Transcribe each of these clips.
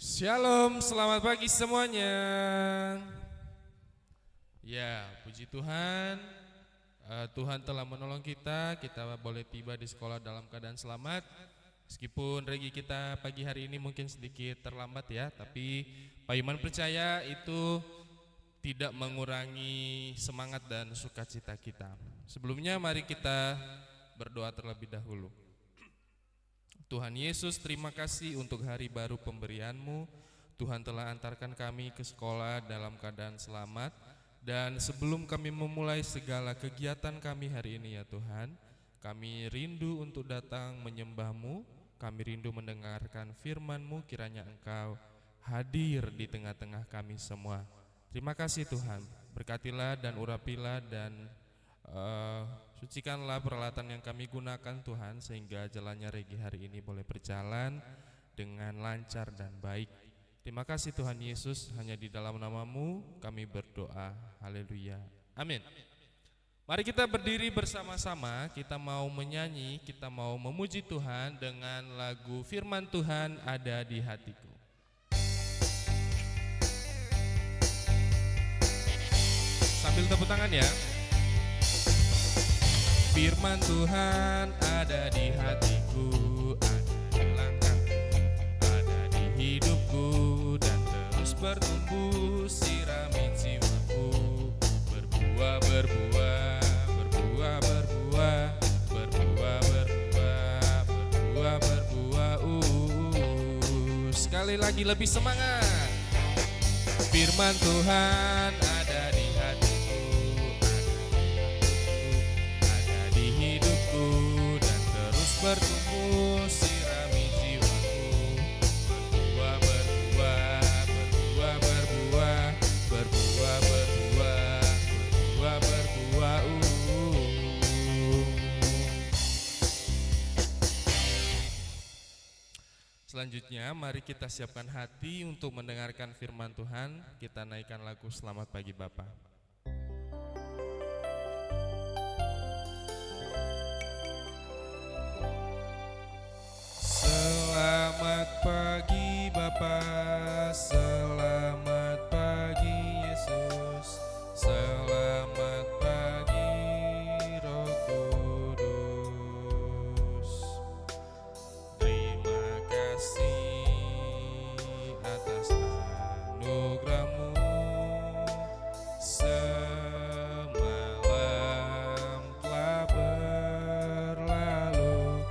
Shalom, selamat pagi semuanya. Ya, puji Tuhan. Tuhan telah menolong kita boleh tiba di sekolah dalam keadaan selamat. Meskipun regi kita pagi hari ini mungkin sedikit terlambat ya, tapi Pak Iman percaya itu tidak mengurangi semangat dan sukacita kita. Sebelumnya mari kita berdoa terlebih dahulu. Tuhan Yesus, terima kasih untuk hari baru pemberian-Mu. Tuhan telah antarkan kami ke sekolah dalam keadaan selamat. Dan sebelum kami memulai segala kegiatan kami hari ini ya Tuhan, kami rindu untuk datang menyembah-Mu. Kami rindu mendengarkan firman-Mu, kiranya Engkau hadir di tengah-tengah kami semua. Terima kasih Tuhan, berkatilah dan urapilah dan sucikanlah peralatan yang kami gunakan Tuhan, sehingga jalannya regi hari ini boleh berjalan dengan lancar dan baik. Terima kasih Tuhan Yesus, hanya di dalam nama-Mu kami berdoa. Haleluya. Amin. Mari kita berdiri bersama-sama, kita mau menyanyi, kita mau memuji Tuhan dengan lagu Firman Tuhan Ada di Hatiku. Sambil tepuk tangan ya. Firman Tuhan ada di hatiku, ada di langkahku, ada di hidupku, dan terus bertumbuh, sirami jiwaku. Berbuah, berbuah, berbuah, berbuah, berbuah, berbuah, berbuah, berbuah. Sekali lagi lebih semangat. Firman Tuhan ada di hatiku, dan terus bertumbuh, sirami jiwaku. Berbuah, berbuah, berbuah, berbuah, berbuah, berbuah, berbuah, berbuah. Selanjutnya mari kita siapkan hati untuk mendengarkan firman Tuhan. Kita naikkan lagu Selamat Pagi Bapa. Selamat pagi Bapa, selamat pagi Yesus, selamat pagi Roh Kudus. Terima kasih atas anugerah-Mu. Semalam telah berlalu,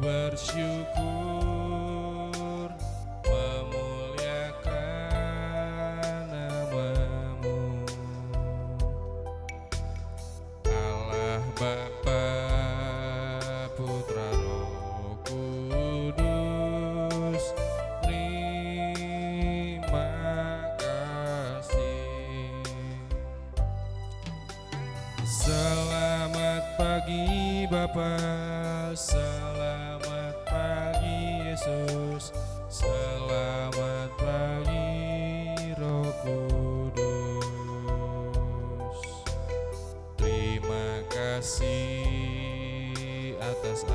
bersyukur, memuliakan nama-Mu. Allah Bapa, Putra, Roh Kudus, terima kasih. Selamat pagi Bapa, selamat pagi Yesus, selamat pagi Roh Kudus. Terima kasih atas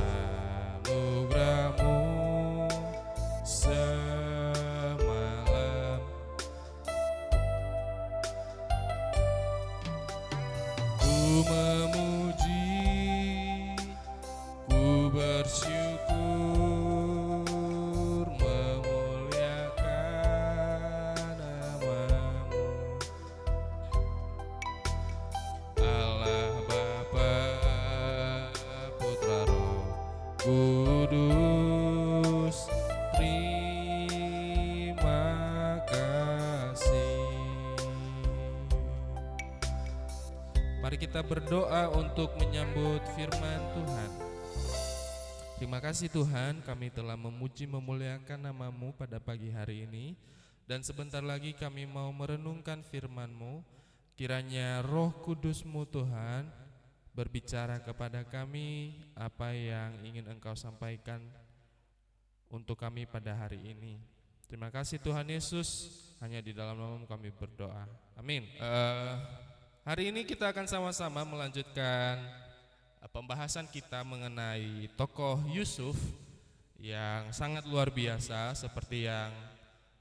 anugerah-Mu. Semalam ku memuji, ku bersyukur, memuliakan nama-Mu. Allah Bapa, Putra, Roh Kudus, terima kasih. Mari kita berdoa untuk menyambut firman Tuhan. Terima kasih Tuhan, kami telah memuji memuliakan nama-Mu pada pagi hari ini. Dan sebentar lagi kami mau merenungkan firman-Mu. Kiranya Roh Kudus-Mu Tuhan berbicara kepada kami apa yang ingin Engkau sampaikan untuk kami pada hari ini. Terima kasih Tuhan Yesus, hanya di dalam nama-Mu kami berdoa. Amin. Hari ini kita akan sama-sama melanjutkan pembahasan kita mengenai tokoh Yusuf yang sangat luar biasa seperti yang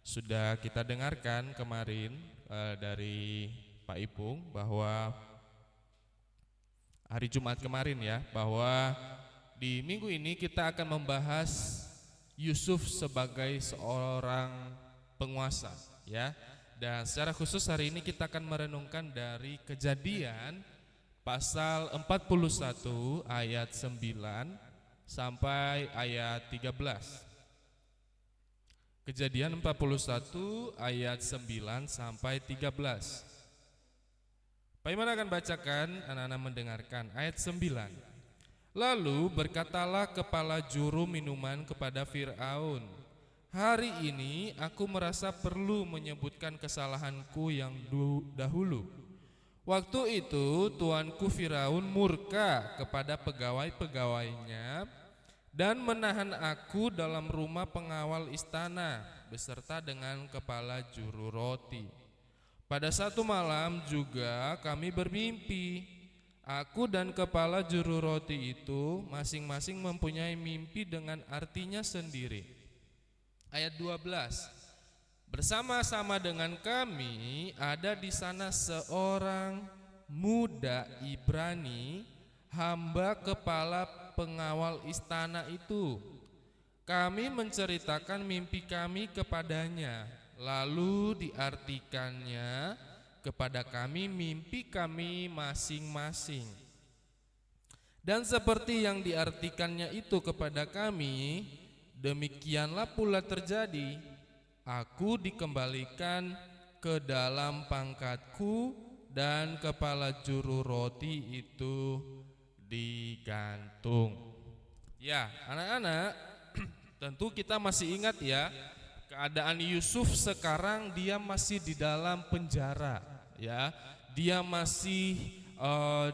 sudah kita dengarkan kemarin dari Pak Ipung, bahwa hari Jumat kemarin ya, bahwa di minggu ini kita akan membahas Yusuf sebagai seorang penguasa ya. Dan secara khusus hari ini kita akan merenungkan dari Kejadian pasal 41 ayat 9 sampai ayat 13. Kejadian 41 ayat 9 sampai 13. Pak Iman akan bacakan, anak-anak mendengarkan ayat 9. Lalu berkatalah kepala juru minuman kepada Fir'aun, hari ini aku merasa perlu menyebutkan kesalahanku yang dahulu. Waktu itu tuanku Firaun murka kepada pegawai-pegawainya dan menahan aku dalam rumah pengawal istana beserta dengan kepala juru roti. Pada satu malam juga kami bermimpi. Aku dan kepala juru roti itu masing-masing mempunyai mimpi dengan artinya sendiri. Ayat 12. Bersama-sama dengan kami ada di sana seorang muda Ibrani, hamba kepala pengawal istana itu. Kami menceritakan mimpi kami kepadanya, lalu diartikannya kepada kami mimpi kami masing-masing. Dan seperti yang diartikannya itu kepada kami, demikianlah pula terjadi. Aku dikembalikan ke dalam pangkatku dan kepala juru roti itu digantung. Ya, anak-anak, tentu kita masih ingat ya, keadaan Yusuf sekarang dia masih di dalam penjara ya. Dia masih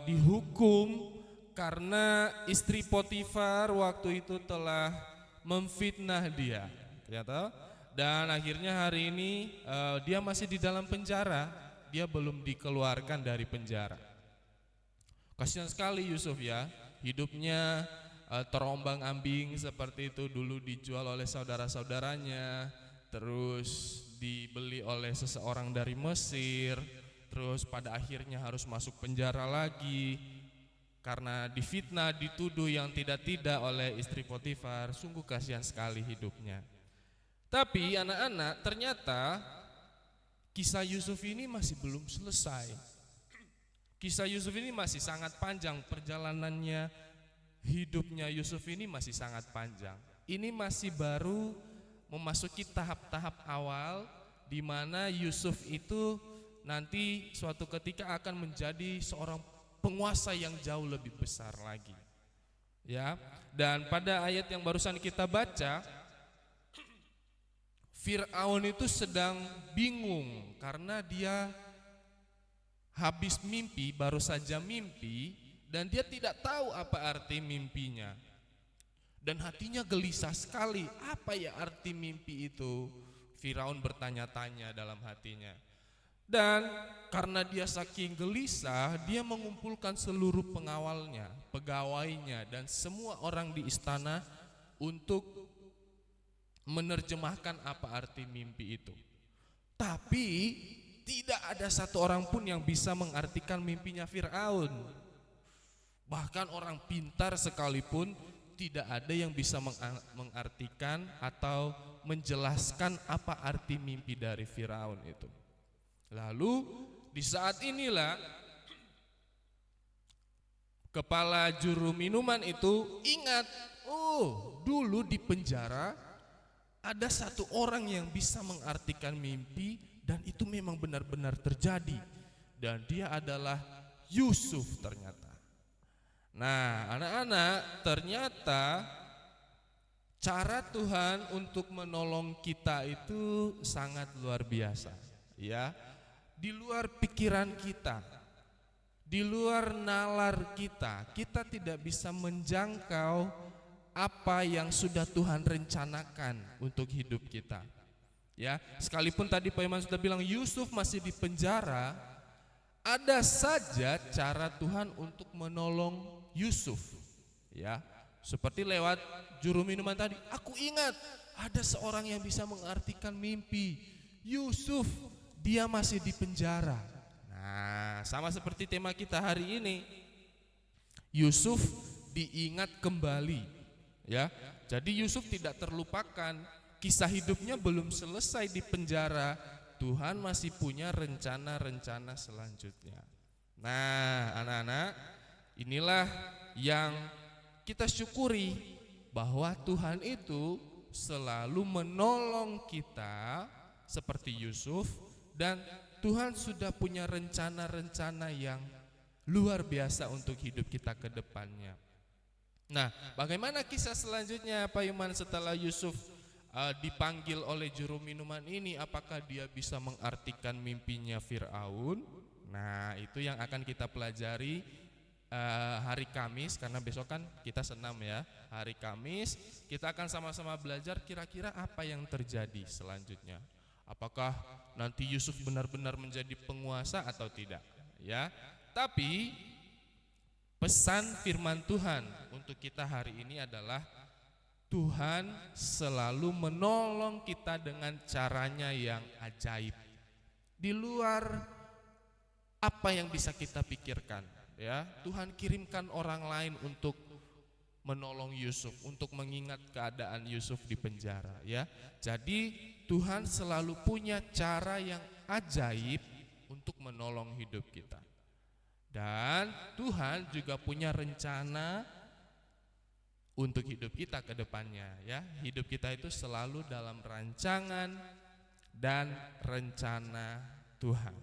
dihukum karena istri Potifar waktu itu telah memfitnah dia, ya toh? Dan akhirnya hari ini dia masih di dalam penjara, dia belum dikeluarkan dari penjara. Kasihan sekali Yusuf ya, hidupnya terombang-ambing seperti itu. Dulu dijual oleh saudara-saudaranya, terus dibeli oleh seseorang dari Mesir, terus pada akhirnya harus masuk penjara lagi karena difitnah, dituduh yang tidak-tidak oleh istri Potifar. Sungguh kasihan sekali hidupnya. Tapi anak-anak, ternyata kisah Yusuf ini masih belum selesai. Kisah Yusuf ini masih sangat panjang perjalanannya. Hidupnya Yusuf ini masih sangat panjang. Ini masih baru memasuki tahap-tahap awal di mana Yusuf itu nanti suatu ketika akan menjadi seorang penguasa yang jauh lebih besar lagi. Ya, dan pada ayat yang barusan kita baca, Fir'aun itu sedang bingung karena dia habis mimpi, baru saja mimpi, dan dia tidak tahu apa arti mimpinya. Dan hatinya gelisah sekali. Apa ya arti mimpi itu? Firaun bertanya-tanya dalam hatinya. Dan karena dia saking gelisah, dia mengumpulkan seluruh pengawalnya, pegawainya, dan semua orang di istana untuk menerjemahkan apa arti mimpi itu. Tapi tidak ada satu orang pun yang bisa mengartikan mimpinya Firaun. Bahkan orang pintar sekalipun tidak ada yang bisa mengartikan atau menjelaskan apa arti mimpi dari Firaun itu. Lalu di saat inilah kepala juru minuman itu ingat, oh dulu di penjara ada satu orang yang bisa mengartikan mimpi dan itu memang benar-benar terjadi. Dan dia adalah Yusuf ternyata. Nah anak-anak, ternyata cara Tuhan untuk menolong kita itu sangat luar biasa ya. Di luar pikiran kita, di luar nalar kita tidak bisa menjangkau apa yang sudah Tuhan rencanakan untuk hidup kita. Ya, sekalipun tadi Pak Iman sudah bilang Yusuf masih di penjara, Ada saja cara Tuhan untuk menolong Yusuf, ya. Seperti lewat juru minuman tadi. Aku ingat ada seorang yang bisa mengartikan mimpi. Yusuf, dia masih di penjara. Nah, sama seperti tema kita hari ini. Yusuf diingat kembali, ya. Jadi Yusuf tidak terlupakan. Kisah hidupnya belum selesai di penjara. Tuhan masih punya rencana-rencana selanjutnya. Nah, anak-anak, inilah yang kita syukuri, bahwa Tuhan itu selalu menolong kita seperti Yusuf, dan Tuhan sudah punya rencana-rencana yang luar biasa untuk hidup kita ke depannya. Nah, bagaimana kisah selanjutnya Pak Iman setelah Yusuf dipanggil oleh juru minuman ini? Apakah dia bisa mengartikan mimpinya Firaun? Nah, itu yang akan kita pelajari hari Kamis, karena besok kan kita senam ya. Hari Kamis kita akan sama-sama belajar kira-kira apa yang terjadi selanjutnya. Apakah nanti Yusuf benar-benar menjadi penguasa atau tidak, ya. Tapi pesan firman Tuhan untuk kita hari ini adalah Tuhan selalu menolong kita dengan caranya yang ajaib, di luar apa yang bisa kita pikirkan, ya. Tuhan kirimkan orang lain untuk menolong Yusuf, untuk mengingat keadaan Yusuf di penjara, ya. Jadi Tuhan selalu punya cara yang ajaib untuk menolong hidup kita. Dan Tuhan juga punya rencana untuk hidup kita ke depannya, ya. Hidup kita itu selalu dalam rancangan dan rencana Tuhan.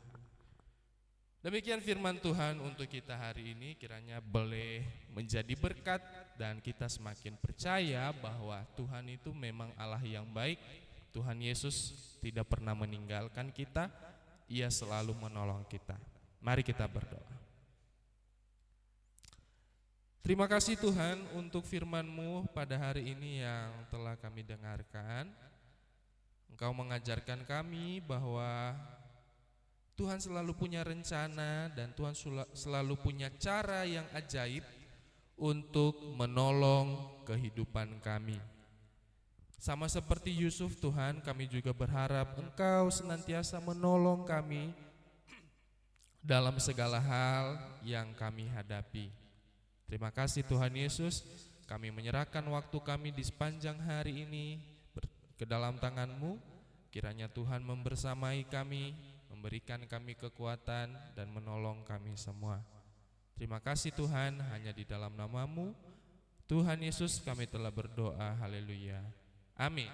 Demikian firman Tuhan untuk kita hari ini, kiranya boleh menjadi berkat dan kita semakin percaya bahwa Tuhan itu memang Allah yang baik. Tuhan Yesus tidak pernah meninggalkan kita, Ia selalu menolong kita. Mari kita berdoa. Terima kasih Tuhan untuk firman-Mu pada hari ini yang telah kami dengarkan. Engkau mengajarkan kami bahwa Tuhan selalu punya rencana dan Tuhan selalu punya cara yang ajaib untuk menolong kehidupan kami. Sama seperti Yusuf Tuhan, kami juga berharap Engkau senantiasa menolong kami dalam segala hal yang kami hadapi. Terima kasih Tuhan Yesus, kami menyerahkan waktu kami di sepanjang hari ini ke dalam tangan-Mu. Kiranya Tuhan membersamai kami, memberikan kami kekuatan dan menolong kami semua. Terima kasih Tuhan, hanya di dalam nama-Mu Tuhan Yesus kami telah berdoa. Haleluya. Amin.